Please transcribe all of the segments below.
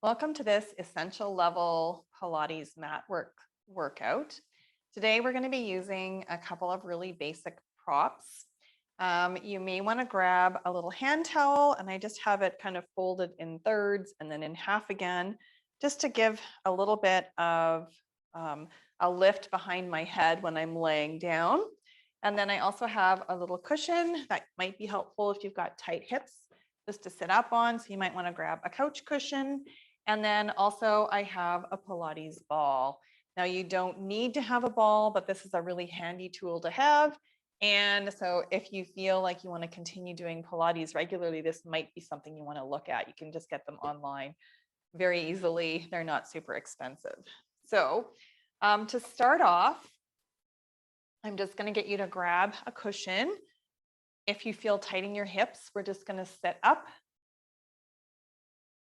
Welcome to this essential level Pilates mat workout. Today we're going to be using a couple of really basic props. You may want to grab a little hand towel, and I just have it kind of folded in thirds and then in half again, just to give a little bit of a lift behind my head when I'm laying down. And then I also have a little cushion that might be helpful if you've got tight hips, just to sit up on. So you might want to grab a couch cushion. And then also I have a Pilates ball. Now you don't need to have a ball, but this is a really handy tool to have. And so if you feel like you want to continue doing Pilates regularly, this might be something you want to look at. You can just get them online very easily. They're not super expensive. So to start off, I'm just going to get you to grab a cushion. If you feel tight in your hips, we're just going to sit up.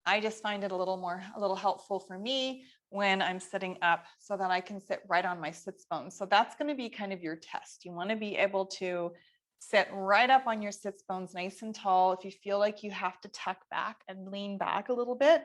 I just find it a little helpful for me when I'm sitting up so that I can sit right on my sits bones. So that's going to be kind of your test. You want to be able to sit right up on your sits bones, nice and tall. If you feel like you have to tuck back and lean back a little bit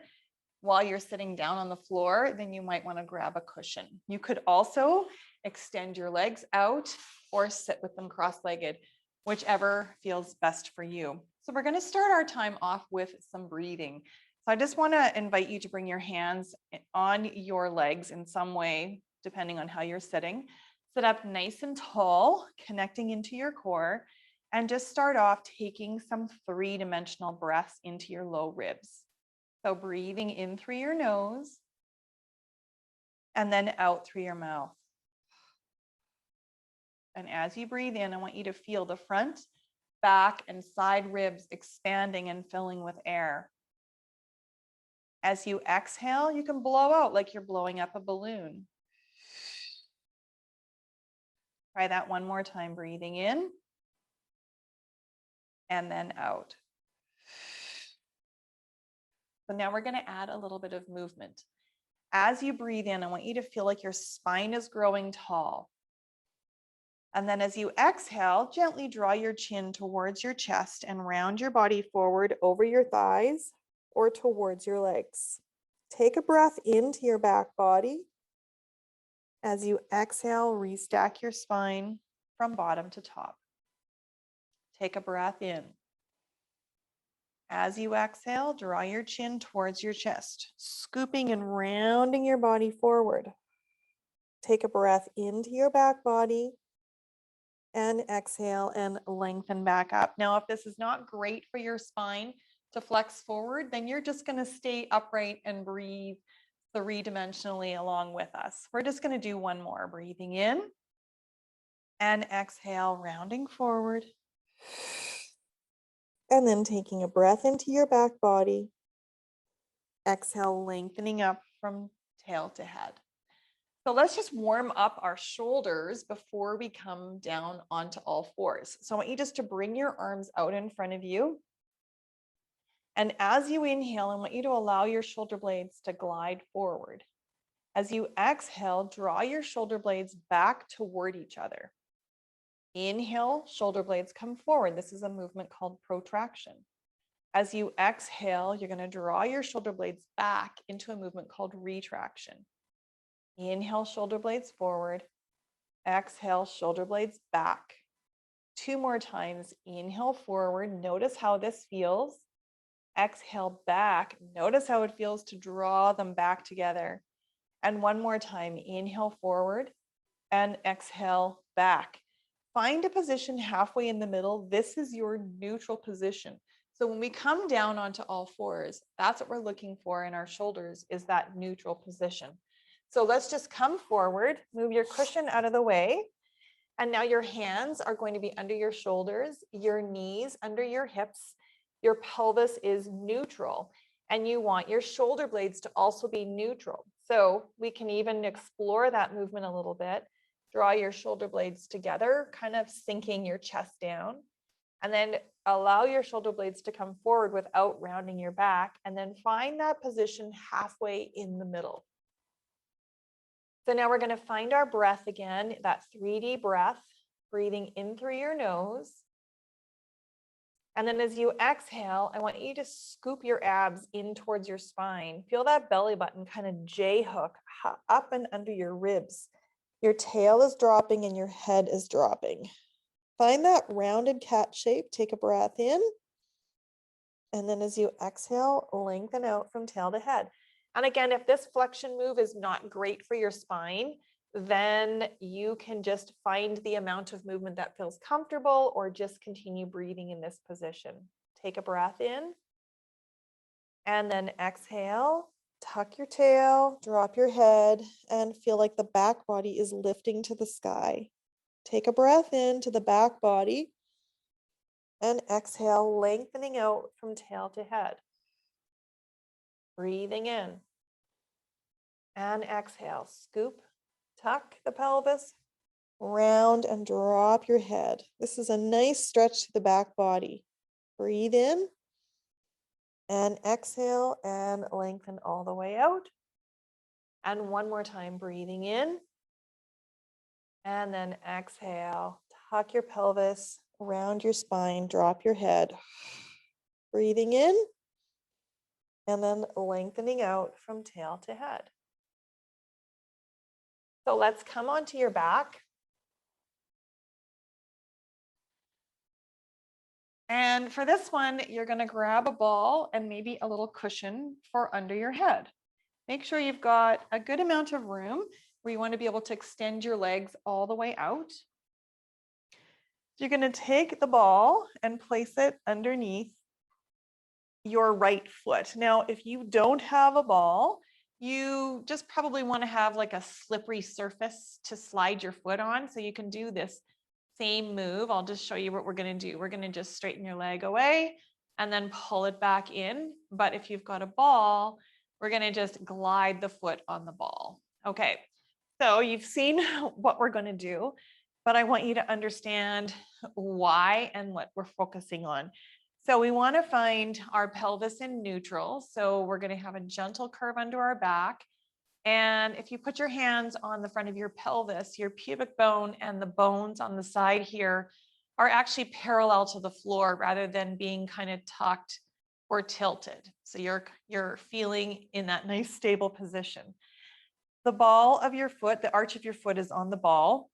while you're sitting down on the floor, then you might want to grab a cushion. You could also extend your legs out or sit with them cross-legged, whichever feels best for you. So we're going to start our time off with some breathing. So I just want to invite you to bring your hands on your legs in some way, depending on how you're sitting. Sit up nice and tall, connecting into your core, and just start off taking some three-dimensional breaths into your low ribs. So breathing in through your nose and then out through your mouth. And as you breathe in, I want you to feel the front, back, and side ribs expanding and filling with air. As you exhale, you can blow out like you're blowing up a balloon. Try that one more time, breathing in and then out. So now we're going to add a little bit of movement. As you breathe in, I want you to feel like your spine is growing tall. And then as you exhale, gently draw your chin towards your chest and round your body forward over your thighs or towards your legs. Take a breath into your back body. As you exhale, restack your spine from bottom to top. Take a breath in. As you exhale, draw your chin towards your chest, scooping and rounding your body forward. Take a breath into your back body and exhale and lengthen back up. Now, if this is not great for your spine to flex forward, then you're just going to stay upright and breathe three-dimensionally along with us. We're just going to do one more. Breathing in and exhale, rounding forward. And then taking a breath into your back body. Exhale, lengthening up from tail to head. So let's just warm up our shoulders before we come down onto all fours. So I want you just to bring your arms out in front of you. And as you inhale, I want you to allow your shoulder blades to glide forward. As you exhale, draw your shoulder blades back toward each other. Inhale, shoulder blades come forward. This is a movement called protraction. As you exhale, you're going to draw your shoulder blades back into a movement called retraction. Inhale, shoulder blades forward. Exhale, shoulder blades back. Two more times. Inhale forward. Notice how this feels. Exhale back. Notice how it feels to draw them back together. And one more time. Inhale forward and exhale back. Find a position halfway in the middle. This is your neutral position. So when we come down onto all fours, that's what we're looking for in our shoulders, is that neutral position. So let's just come forward, move your cushion out of the way. And now your hands are going to be under your shoulders, your knees under your hips. Your pelvis is neutral, and you want your shoulder blades to also be neutral. So we can even explore that movement a little bit. Draw your shoulder blades together, kind of sinking your chest down. And then allow your shoulder blades to come forward without rounding your back. And then find that position halfway in the middle. So now we're going to find our breath again, that 3D breath, breathing in through your nose And then as you exhale, I want you to scoop your abs in towards your spine. Feel that belly button kind of J-hook up and under your ribs. Your tail is dropping and your head is dropping. Find that rounded cat shape. Take a breath in. And then as you exhale, lengthen out from tail to head. And again, if this flexion move is not great for your spine, then you can just find the amount of movement that feels comfortable or just continue breathing in this position. Take a breath in and then exhale, tuck your tail, drop your head, and feel like the back body is lifting to the sky. Take a breath in to the back body and exhale, lengthening out from tail to head. Breathing in and exhale, scoop, tuck the pelvis, round and drop your head. This is a nice stretch to the back body. Breathe in and exhale and lengthen all the way out. And one more time, breathing in and then exhale, tuck your pelvis, round your spine, drop your head. Breathing in and then lengthening out from tail to head. So let's come onto your back. And for this one, you're going to grab a ball and maybe a little cushion for under your head. Make sure you've got a good amount of room where you want to be able to extend your legs all the way out. You're going to take the ball and place it underneath your right foot. Now, if you don't have a ball, you just probably want to have like a slippery surface to slide your foot on. So you can do this same move. I'll just show you what we're going to do. We're going to just straighten your leg away and then pull it back in. But if you've got a ball, we're going to just glide the foot on the ball. Okay, so you've seen what we're going to do, but I want you to understand why and what we're focusing on. So we want to find our pelvis in neutral. So we're going to have a gentle curve under our back. And if you put your hands on the front of your pelvis, your pubic bone and the bones on the side here are actually parallel to the floor rather than being kind of tucked or tilted. So you're feeling in that nice stable position. The ball of your foot, the arch of your foot is on the ball.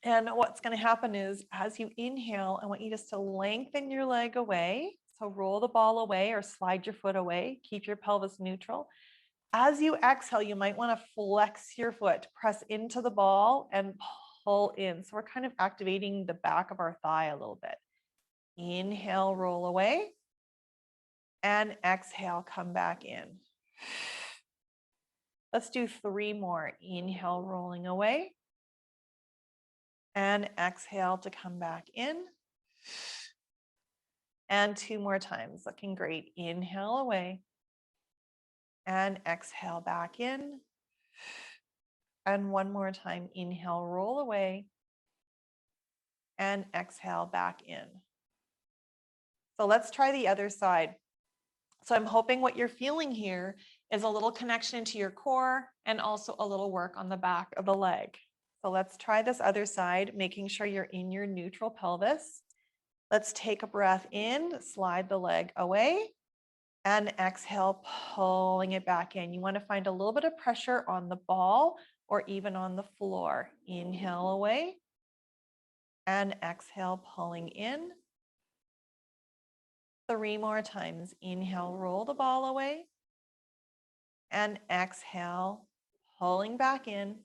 And what's going to happen is as you inhale, I want you just to lengthen your leg away. So roll the ball away or slide your foot away. Keep your pelvis neutral. As you exhale, you might want to flex your foot, press into the ball and pull in. So we're kind of activating the back of our thigh a little bit. Inhale, roll away. And exhale, come back in. Let's do 3 more. Inhale, rolling away. And exhale to come back in. And 2 more times, looking great. Inhale away. And exhale back in. And 1 more time, inhale, roll away. And exhale back in. So let's try the other side. So I'm hoping what you're feeling here is a little connection to your core and also a little work on the back of the leg. So let's try this other side, making sure you're in your neutral pelvis. Let's take a breath in, slide the leg away, and exhale, pulling it back in. You want to find a little bit of pressure on the ball or even on the floor. Inhale away, and exhale, pulling in. 3 more times. Inhale, roll the ball away, and exhale, pulling back in.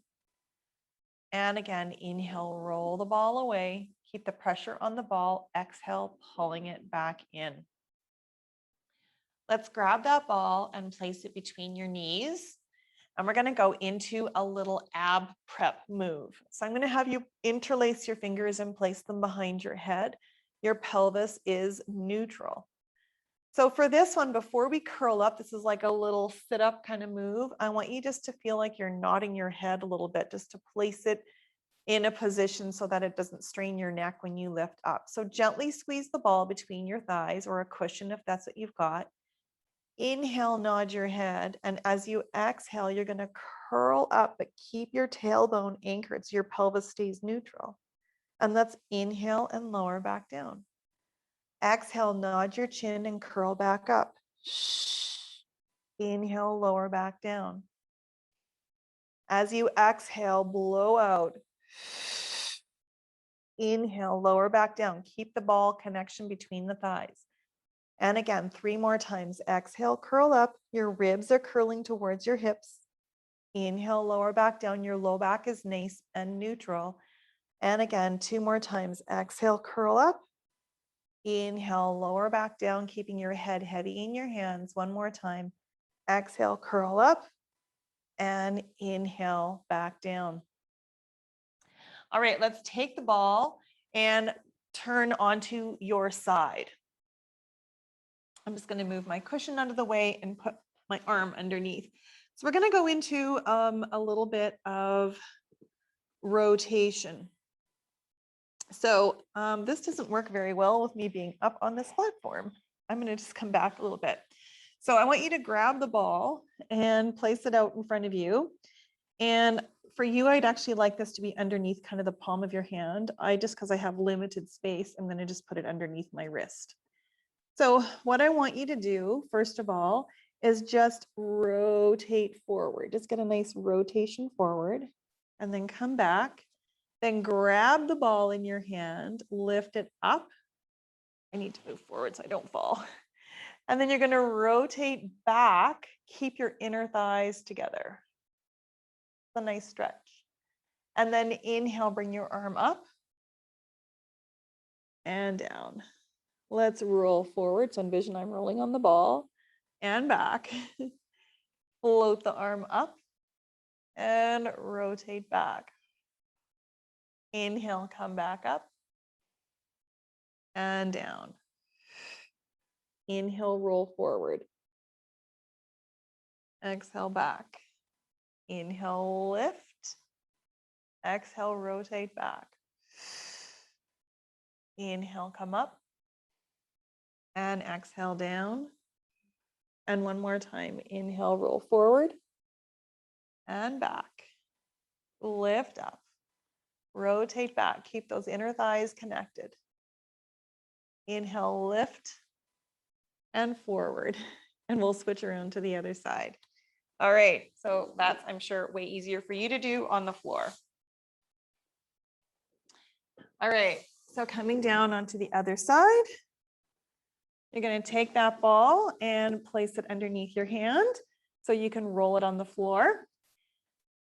And again, inhale, roll the ball away. Keep the pressure on the ball. Exhale, pulling it back in. Let's grab that ball and place it between your knees. And we're going to go into a little ab prep move. So I'm going to have you interlace your fingers and place them behind your head. Your pelvis is neutral. So for this one, before we curl up, this is like a little sit up kind of move. I want you just to feel like you're nodding your head a little bit, just to place it in a position so that it doesn't strain your neck when you lift up. So gently squeeze the ball between your thighs or a cushion if that's what you've got. Inhale, nod your head. And as you exhale, you're going to curl up, but keep your tailbone anchored so your pelvis stays neutral. And let's inhale and lower back down. Exhale, nod your chin and curl back up. Inhale, lower back down. As you exhale, blow out. Inhale, lower back down. Keep the ball connection between the thighs. And again, 3 more times. Exhale, curl up. Your ribs are curling towards your hips. Inhale, lower back down. Your low back is nice and neutral. And again, 2 more times. Exhale, curl up. Inhale, lower back down, keeping your head heavy in your hands. 1 more time. Exhale, curl up. And inhale, back down. All right, let's take the ball and turn onto your side. I'm just going to move my cushion out of the way and put my arm underneath. So we're going to go into a little bit of rotation. So this doesn't work very well with me being up on this platform. I'm going to just come back a little bit. So I want you to grab the ball and place it out in front of you. And for you, I'd actually like this to be underneath kind of the palm of your hand. Because I have limited space, I'm going to just put it underneath my wrist. So what I want you to do, first of all, is just rotate forward. Just get a nice rotation forward and then come back. Then grab the ball in your hand, lift it up. I need to move forward so I don't fall. And then you're going to rotate back, keep your inner thighs together. It's a nice stretch. And then inhale, bring your arm up and down. Let's roll forward. So envision I'm rolling on the ball and back. Float the arm up and rotate back. Inhale, come back up and down. Inhale, roll forward. Exhale, back. Inhale, lift. Exhale, rotate back. Inhale, come up. And exhale, down. And 1 more time. Inhale, roll forward. And back. Lift up. Rotate back. Keep those inner thighs connected. Inhale, lift. And forward. And we'll switch around to the other side. All right, so that's, I'm sure, way easier for you to do on the floor. All right, so coming down onto the other side, you're going to take that ball and place it underneath your hand so you can roll it on the floor.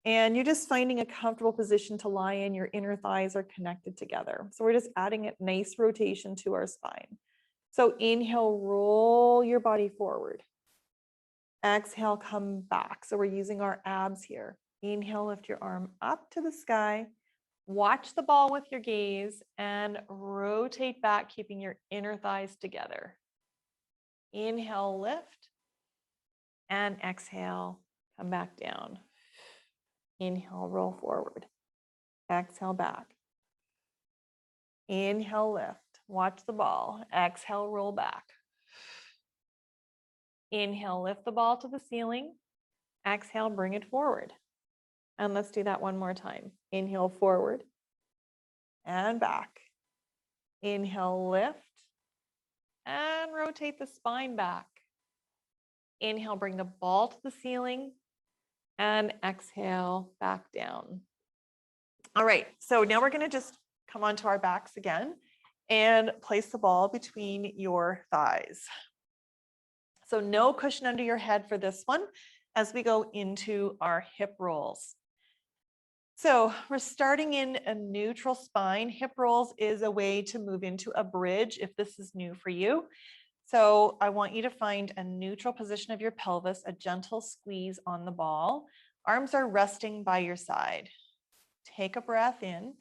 And you're just finding a comfortable position to lie in. Your inner thighs are connected together. So we're just adding a nice rotation to our spine. So inhale, roll your body forward. Exhale, come back. So we're using our abs here. Inhale, lift your arm up to the sky. Watch the ball with your gaze and rotate back, keeping your inner thighs together. Inhale, lift. And exhale, come back down. Inhale, roll forward. Exhale, back. Inhale, lift. Watch the ball. Exhale, roll back. Inhale, lift the ball to the ceiling. Exhale, bring it forward. And let's do that 1 more time. Inhale, forward and back. Inhale, lift and rotate the spine back. Inhale, bring the ball to the ceiling and exhale, back down. All right, so now we're going to just come onto our backs again and place the ball between your thighs. So no cushion under your head for this one as we go into our hip rolls. So we're starting in a neutral spine. Hip rolls is a way to move into a bridge if this is new for you. So I want you to find a neutral position of your pelvis, a gentle squeeze on the ball. Arms are resting by your side. Take a breath in.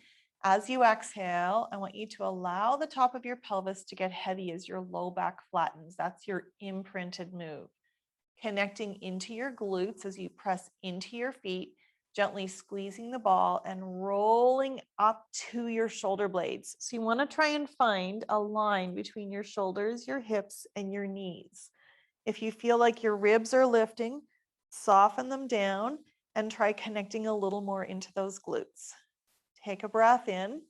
As you exhale, I want you to allow the top of your pelvis to get heavy as your low back flattens. That's your imprinted move. Connecting into your glutes as you press into your feet, gently squeezing the ball and rolling up to your shoulder blades. So you want to try and find a line between your shoulders, your hips, and your knees. If you feel like your ribs are lifting, soften them down and try connecting a little more into those glutes. Take a breath in.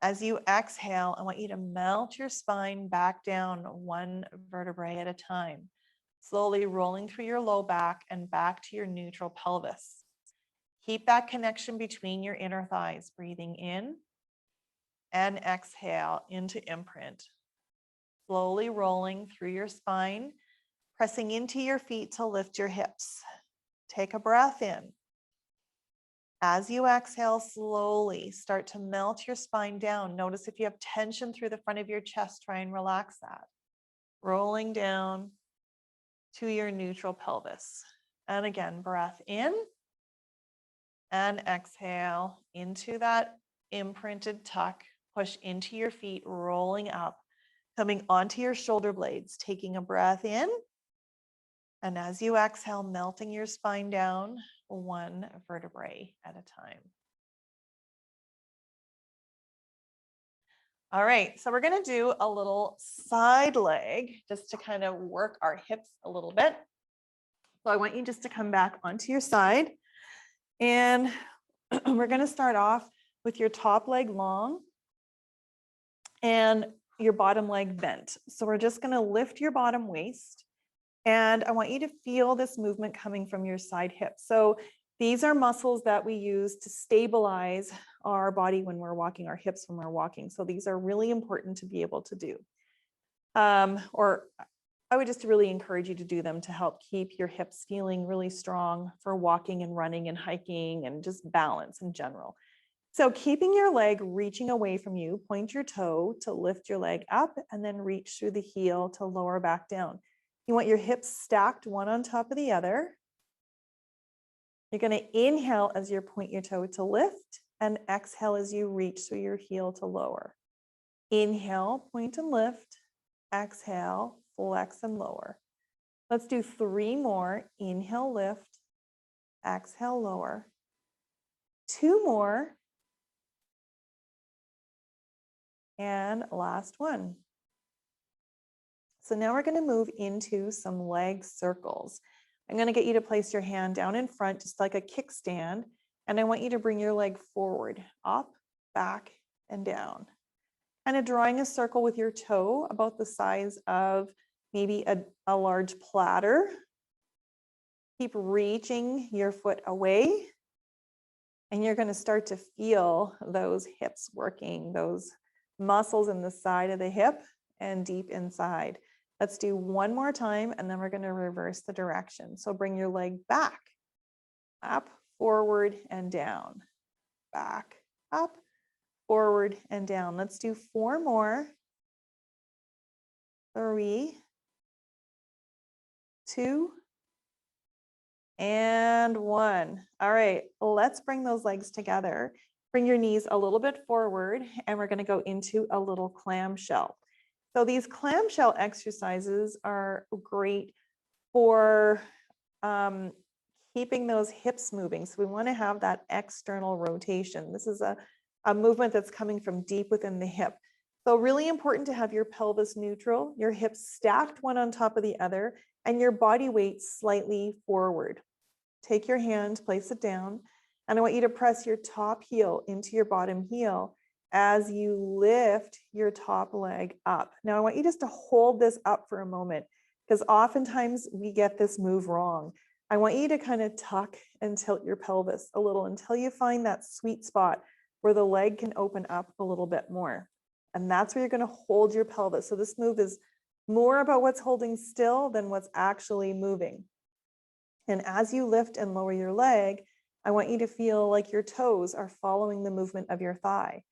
As you exhale, I want you to melt your spine back down one vertebrae at a time, slowly rolling through your low back and back to your neutral pelvis. Keep that connection between your inner thighs, breathing in and exhale into imprint. Slowly rolling through your spine, pressing into your feet to lift your hips. Take a breath in. As you exhale, slowly start to melt your spine down. Notice if you have tension through the front of your chest, try and relax that. Rolling down to your neutral pelvis. And again, breath in and exhale into that imprinted tuck. Push into your feet, rolling up, coming onto your shoulder blades, taking a breath in. And as you exhale, melting your spine down one vertebrae at a time. All right, so we're going to do a little side leg just to kind of work our hips a little bit. So I want you just to come back onto your side, and we're going to start off with your top leg long and your bottom leg bent. So we're just going to lift your bottom waist, and I want you to feel this movement coming from your side hip. So these are muscles that we use to stabilize our body when we're walking, our hips when we're walking. So these are really important to be able to do. Or I would just really encourage you to do them to help keep your hips feeling really strong for walking and running and hiking and just balance in general. So keeping your leg reaching away from you, point your toe to lift your leg up and then reach through the heel to lower back down. You want your hips stacked one on top of the other. You're going to inhale as you point your toe to lift and exhale as you reach through your heel to lower. Inhale, point and lift. Exhale, flex and lower. Let's do 3 more. Inhale, lift. Exhale, lower. 2 more. And last one. So now we're going to move into some leg circles. I'm going to get you to place your hand down in front, just like a kickstand. And I want you to bring your leg forward, up, back, and down. Kind of drawing a circle with your toe about the size of maybe a large platter. Keep reaching your foot away. And you're going to start to feel those hips working, those muscles in the side of the hip and deep inside. Let's do 1 more time, and then we're going to reverse the direction. So bring your leg back, up, forward, and down. Back, up, forward, and down. Let's do 4 more. 3, 2, and 1. All right, let's bring those legs together. Bring your knees a little bit forward, and we're going to go into a little clamshell. So these clamshell exercises are great for keeping those hips moving. So we want to have that external rotation. This is a movement that's coming from deep within the hip. So really important to have your pelvis neutral, your hips stacked one on top of the other, and your body weight slightly forward. Take your hand, place it down, and I want you to press your top heel into your bottom heel as you lift your top leg up. Now I want you just to hold this up for a moment, because oftentimes we get this move wrong. I want you to kind of tuck and tilt your pelvis a little until you find that sweet spot where the leg can open up a little bit more. And that's where you're going to hold your pelvis. So this move is more about what's holding still than what's actually moving. And as you lift and lower your leg, I want you to feel like your toes are following the movement of your thigh.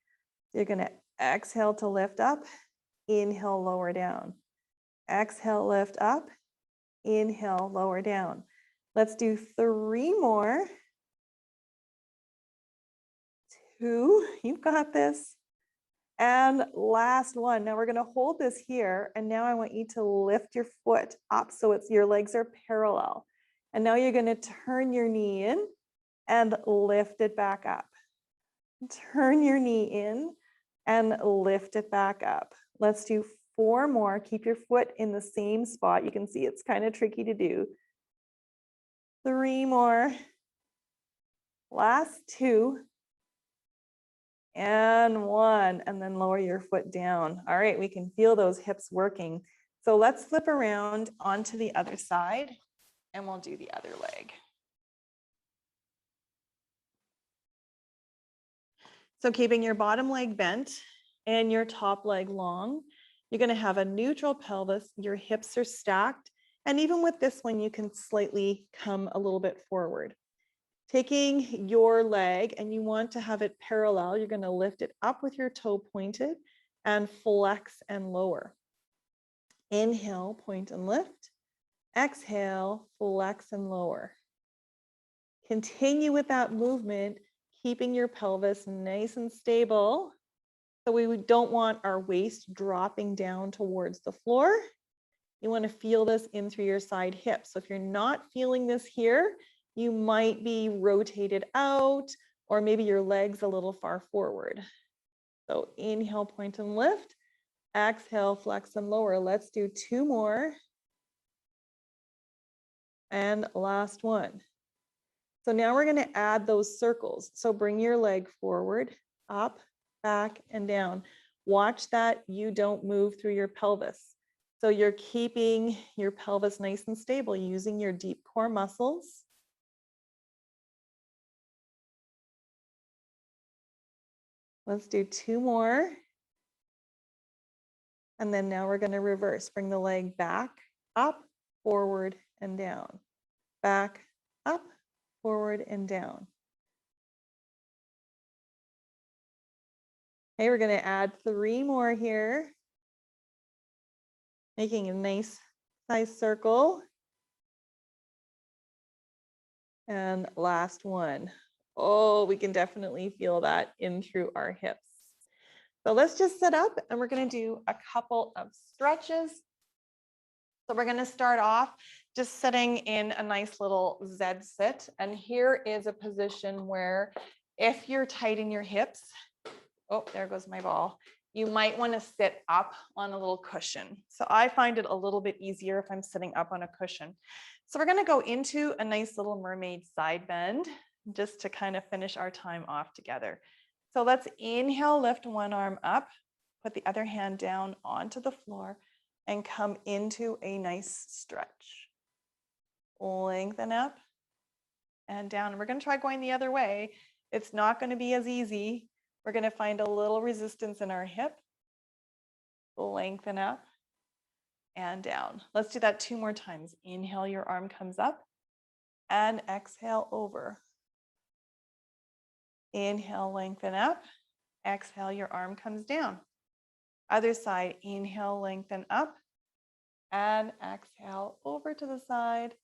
You're going to exhale to lift up, inhale, lower down. Exhale, lift up, inhale, lower down. Let's do 3 more. 2, you've got this. And last one. Now we're going to hold this here. And now I want you to lift your foot up so your legs are parallel. And now you're going to turn your knee in and lift it back up. Turn your knee in and lift it back up. Let's do 4 more. Keep your foot in the same spot. You can see it's kind of tricky to do. 3 more. Last 2. and 1, and then lower your foot down. All right, we can feel those hips working. So let's flip around onto the other side and we'll do the other leg. So keeping your bottom leg bent and your top leg long, you're going to have a neutral pelvis. Your hips are stacked. And even with this one, you can slightly come a little bit forward. Taking your leg and you want to have it parallel, you're going to lift it up with your toe pointed and flex and lower. Inhale, point and lift. Exhale, flex and lower. Continue with that movement, keeping your pelvis nice and stable. So we don't want our waist dropping down towards the floor. You want to feel this in through your side hips. So if you're not feeling this here, you might be rotated out, or maybe your legs a little far forward. So inhale, point and lift. Exhale, flex and lower. Let's do 2 more. And last one. So now we're going to add those circles. So bring your leg forward, up, back, and down. Watch that you don't move through your pelvis. So you're keeping your pelvis nice and stable using your deep core muscles. Let's do 2 more. And then now we're going to reverse. Bring the leg back, up, forward, and down. Back, up, forward, and down. Okay, we're going to add 3 more here. Making a nice size circle. And last one. Oh, we can definitely feel that in through our hips. So let's just sit up and we're going to do a couple of stretches. So we're going to start off just sitting in a nice little Z sit. And here is a position where if you're tight in your hips, oh, there goes my ball. You might want to sit up on a little cushion. So I find it a little bit easier if I'm sitting up on a cushion. So we're going to go into a nice little mermaid side bend just to kind of finish our time off together. So let's inhale, lift one arm up, put the other hand down onto the floor and come into a nice stretch. Lengthen up and down. And we're going to try going the other way. It's not going to be as easy. We're going to find a little resistance in our hip. Lengthen up and down. Let's do that 2 more times. Inhale, your arm comes up and exhale over. Inhale, lengthen up. Exhale, your arm comes down. Other side, inhale, lengthen up and exhale over to the side.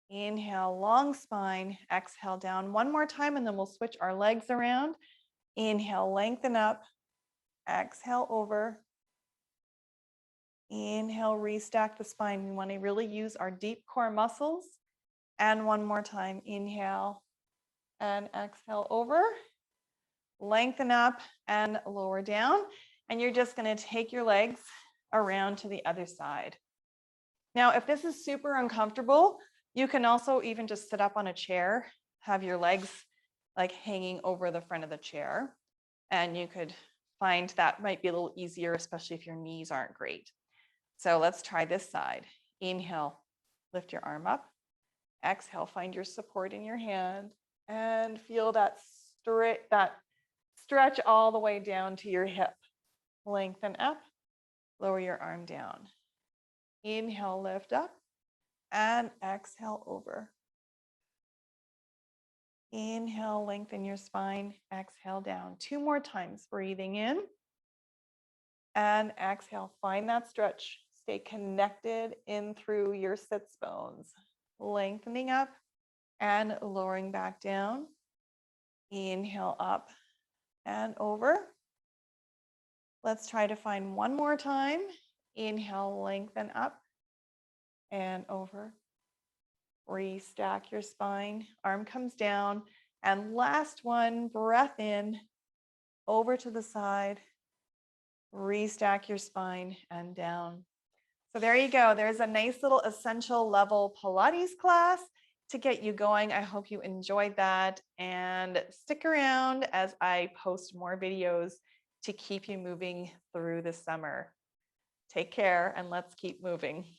Inhale, long spine, exhale down. 1 more time and then we'll switch our legs around. Inhale, lengthen up, exhale over. Inhale, restack the spine. We want to really use our deep core muscles. And 1 more time, inhale and exhale over. Lengthen up and lower down. And you're just going to take your legs around to the other side. Now, if this is super uncomfortable, you can also even just sit up on a chair, have your legs like hanging over the front of the chair. And you could find that might be a little easier, especially if your knees aren't great. So let's try this side. Inhale, lift your arm up. Exhale, find your support in your hand and feel that stretch all the way down to your hip. Lengthen up, lower your arm down. Inhale, lift up and exhale over. Inhale, lengthen your spine, exhale down. 2 more times, breathing in and exhale. Find that stretch. Stay connected in through your sits bones. Lengthening up and lowering back down. Inhale up and over. Let's try to find 1 more time. Inhale, lengthen up and over. Restack your spine, arm comes down. And last one, breath in, over to the side. Restack your spine and down. So there you go. There's a nice little essential level Pilates class. to get you going. I hope you enjoyed that, and stick around as I post more videos to keep you moving through the summer. Take care, and let's keep moving.